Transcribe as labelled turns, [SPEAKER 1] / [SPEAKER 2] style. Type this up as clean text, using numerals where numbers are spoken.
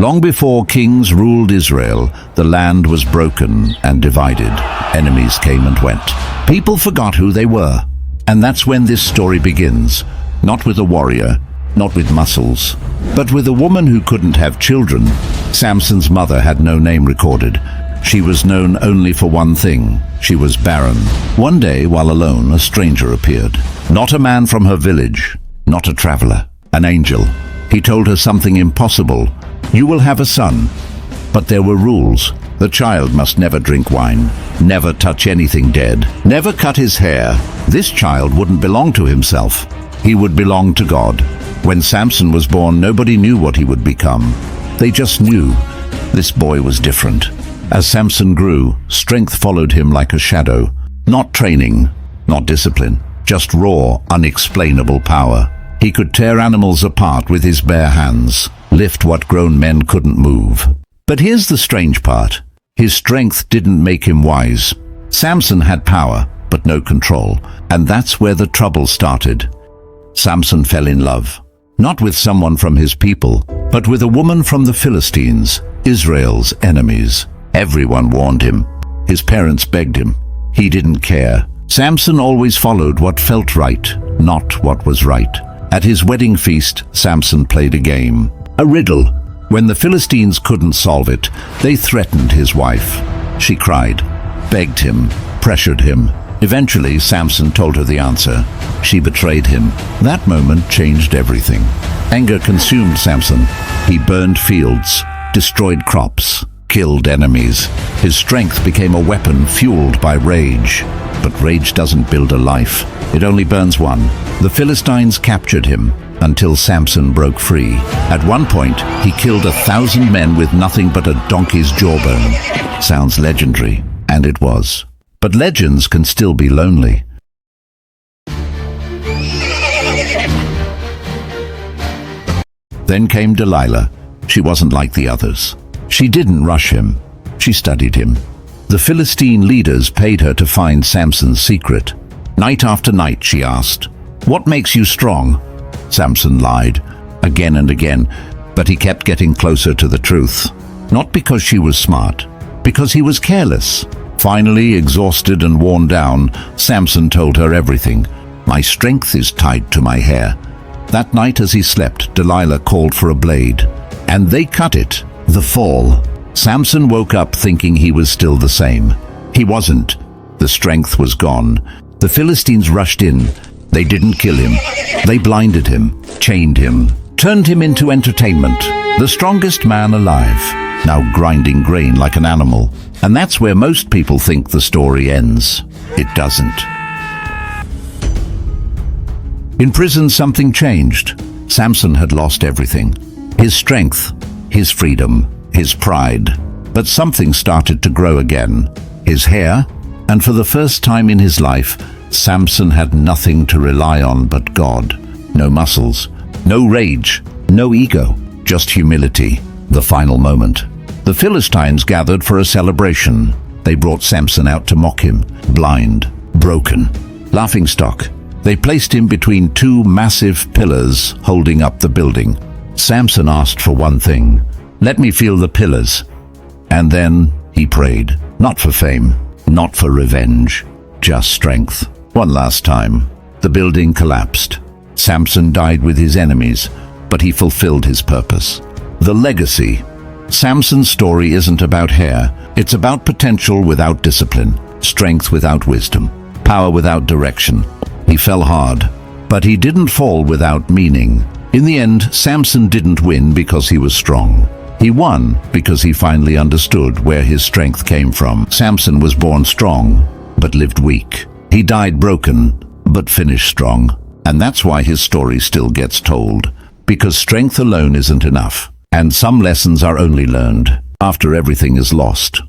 [SPEAKER 1] Long before kings ruled Israel, the land was broken and divided. Enemies came and went. People forgot who they were. And that's when this story begins. Not with a warrior, not with muscles, but with a woman who couldn't have children. Samson's mother had no name recorded. She was known only for one thing. She was barren. One day, while alone, a stranger appeared. Not a man from her village, not a traveler, an angel. He told her something impossible. You will have a son. But there were rules. The child must never drink wine, never touch anything dead, never cut his hair. This child wouldn't belong to himself. He would belong to God. When Samson was born, nobody knew what he would become. They just knew this boy was different. As Samson grew, strength followed him like a shadow. Not training, not discipline, just raw, unexplainable power. He could tear animals apart with his bare hands, lift what grown men couldn't move. But here's the strange part. His strength didn't make him wise. Samson had power, but no control. And that's where the trouble started. Samson fell in love. Not with someone from his people, but with a woman from the Philistines, Israel's enemies. Everyone warned him. His parents begged him. He didn't care. Samson always followed what felt right, not what was right. At his wedding feast, Samson played a game, a riddle. When the Philistines couldn't solve it, they threatened his wife. She cried, begged him, pressured him. Eventually, Samson told her the answer. She betrayed him. That moment changed everything. Anger consumed Samson. He burned fields, destroyed crops, killed enemies. His strength became a weapon fueled by rage. But rage doesn't build a life. It only burns one. The Philistines captured him until Samson broke free. At one point, he killed 1,000 men with nothing but a donkey's jawbone. Sounds legendary, and it was. But legends can still be lonely. Then came Delilah. She wasn't like the others. She didn't rush him. She studied him. The Philistine leaders paid her to find Samson's secret. Night after night, she asked, "What makes you strong?" Samson lied, again and again, but he kept getting closer to the truth. Not because she was smart, because he was careless. Finally, exhausted and worn down, Samson told her everything. "My strength is tied to my hair." That night as he slept, Delilah called for a blade, and they cut it. The fall. Samson woke up thinking he was still the same. He wasn't. The strength was gone. The Philistines rushed in. They didn't kill him. They blinded him, chained him, turned him into entertainment. The strongest man alive, now grinding grain like an animal. And that's where most people think the story ends. It doesn't. In prison, something changed. Samson had lost everything. His strength, his freedom, his pride. But something started to grow again. His hair, and for the first time in his life, Samson had nothing to rely on but God. No muscles, no rage, no ego, just humility. The final moment. The Philistines gathered for a celebration. They brought Samson out to mock him, blind, broken, laughingstock. They placed him between two massive pillars holding up the building. Samson asked for one thing, "Let me feel the pillars." And then he prayed, not for fame, not for revenge, just strength. One last time. The building collapsed. Samson died with his enemies, but he fulfilled his purpose. The legacy. Samson's story isn't about hair. It's about potential without discipline, strength without wisdom, power without direction. He fell hard, but he didn't fall without meaning. In the end, Samson didn't win because he was strong. He won because he finally understood where his strength came from. Samson was born strong, but lived weak. He died broken, but finished strong. And that's why his story still gets told. Because strength alone isn't enough. And some lessons are only learned after everything is lost.